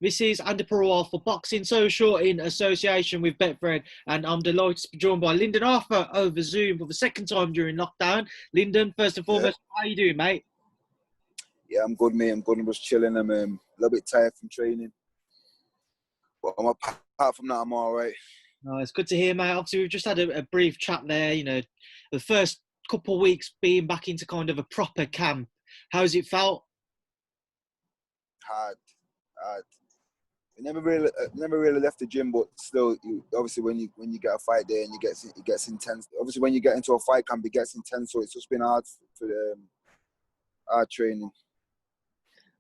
This is Andi Purewal for Boxing Social in association with Betfred, and I'm delighted to be joined by Lyndon Arthur over Zoom for the second time during lockdown. Lyndon, first and foremost, How you doing, mate? Yeah, I'm good, mate. I'm good. I'm just chilling. I'm a little bit tired from training, but apart from that, I'm all right. No, it's good to hear, mate. Obviously, we've just had a brief chat there. You know, the first couple of weeks being back into kind of a proper camp. How's it felt? Hard. I never really left the gym, but still, obviously when you get a fight there and it gets intense. Obviously, when you get into a fight camp, it gets intense. So it's just been hard for hard training.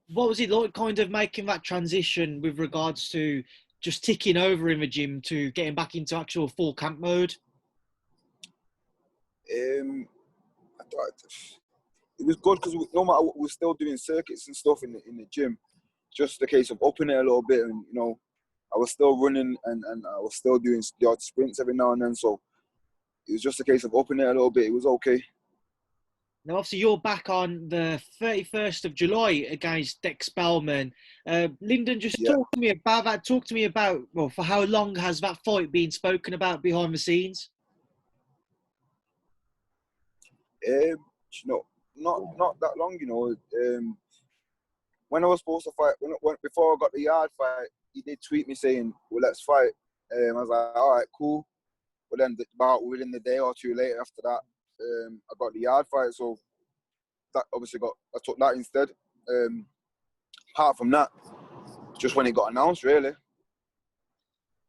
What was it like, kind of making that transition with regards to just ticking over in the gym to getting back into actual full camp mode? I thought it was good because no matter what, we're still doing circuits and stuff in the gym. Just a case of opening it a little bit, and I was still running and I was still doing the odd sprints every now and then. So it was just a case of opening it a little bit. It was okay. Now, obviously, you're back on the 31st of July against Dec Spelman. Lyndon, just talk to me about that. Talk to me about, well, for how long has that fight been spoken about behind the scenes? Not that long, when I was supposed to fight, before I got the Yarde fight, he did tweet me saying, well, let's fight. I was like, all right, cool. But then about within the day or two later after that, I got the Yarde fight. So that obviously I took that instead. Apart from that, just when it got announced, really.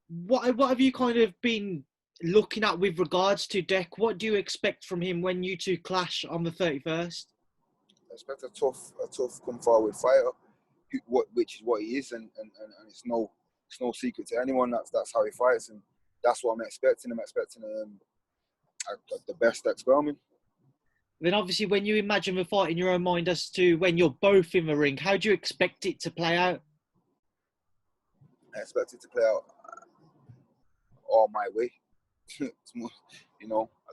What have you kind of been looking at with regards to Dec? What do you expect from him when you two clash on the 31st? I expect a tough come forward fighter, which is what he is, and it's no secret to anyone. That's how he fights, and that's what I'm expecting. I'm expecting the best Dec Spelman. Then obviously, when you imagine the fight in your own mind as to when you're both in the ring, how do you expect it to play out? I expect it to play out all my way. I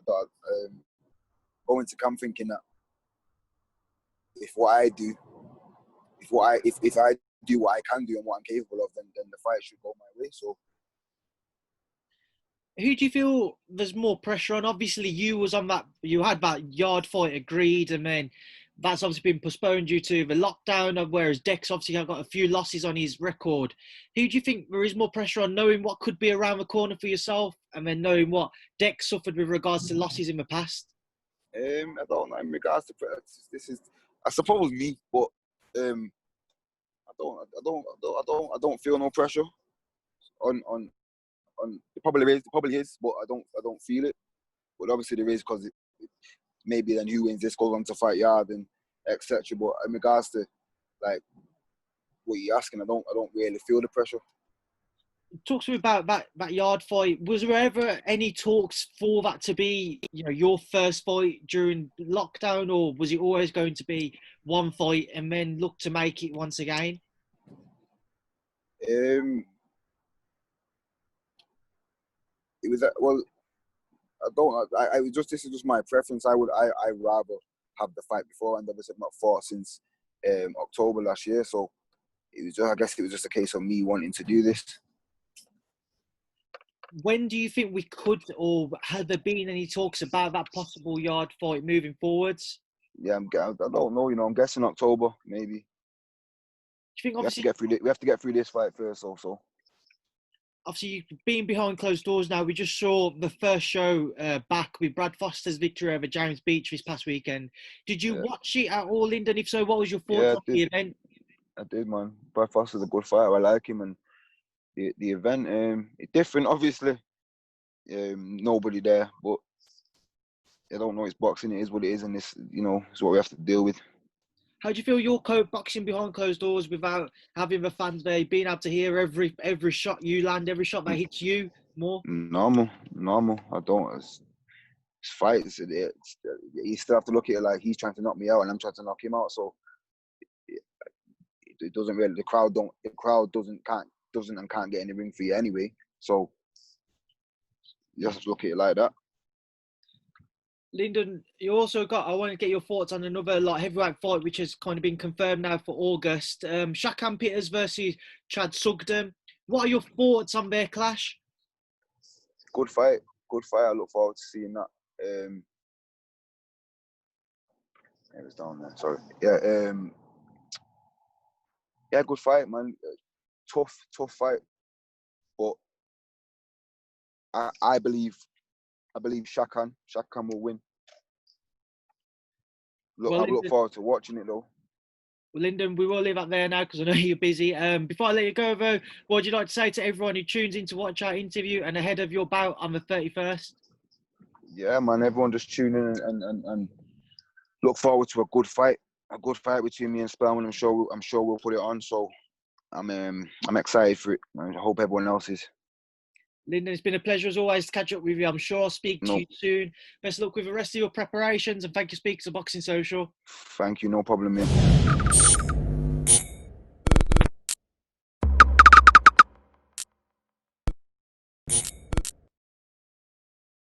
thought going to camp thinking that if I do what I can do and what I'm capable of, then the fight should go my way. So, who do you feel there's more pressure on? Obviously, you had that Yarde fight agreed, and then that's obviously been postponed due to the lockdown, whereas Dec's obviously got a few losses on his record. Who do you think there is more pressure on, knowing what could be around the corner for yourself and then knowing what Dec suffered with regards to losses in the past? I don't know in regards to this is, I suppose, me, but I don't feel no pressure on it probably is, but I don't feel it. But obviously there is, because maybe then who wins this goes on to fight Yarde and etc. But in regards to like what you're asking, I don't really feel the pressure. Talk to me about that Yarde fight. Was there ever any talks for that to be, your first fight during lockdown, or was it always going to be one fight and then look to make it once again? It was well. This is just my preference. I'd rather have the fight before, and obviously I've not fought since October last year. So I guess it was just a case of me wanting to do this. When do you think we could, or have there been any talks about that possible Yarde fight moving forwards? Yeah, I don't know. I'm guessing October, maybe. Do you think obviously we have to get through this fight first, also? Obviously, being behind closed doors now, we just saw the first show back with Brad Foster's victory over James Beach this past weekend. Did you watch it at all, Lyndon? If so, what was your thoughts on the event? I did, man. Brad Foster's a good fighter. I like him, and the event, it's different, obviously. Nobody there, but I don't know. It's boxing. It is what it is, and it's it's what we have to deal with. How do you feel you're boxing behind closed doors without having the fans there, being able to hear every shot you land, every shot that hits you more? Normal. I don't. It's fights. You still have to look at it like he's trying to knock me out and I'm trying to knock him out. So it doesn't really. The crowd can't get in the ring for you anyway. So you have to look at it like that. Lyndon, you also got. I want to get your thoughts on another like heavyweight fight, which has kind of been confirmed now for August. Shakan Peters versus Chad Sugden. What are your thoughts on their clash? Good fight. Good fight. I look forward to seeing that. It was down there. Sorry. Yeah. Yeah. Good fight, man. Tough fight. But I believe Shakan will win. Well, I look forward to watching it though. Well, Lyndon, we will leave that there now because I know you're busy. Before I let you go, though, what would you like to say to everyone who tunes in to watch our interview and ahead of your bout on the 31st? Yeah, man. Everyone just tune in and look forward to a good fight. A good fight between me and Spelman. I'm sure we'll put it on. So I'm excited for it. I hope everyone else is. Lyndon, it's been a pleasure as always to catch up with you. I'm sure I'll speak to you soon. Best of luck with the rest of your preparations and thank you, Speakers of Boxing Social. Thank you, no problem, mate.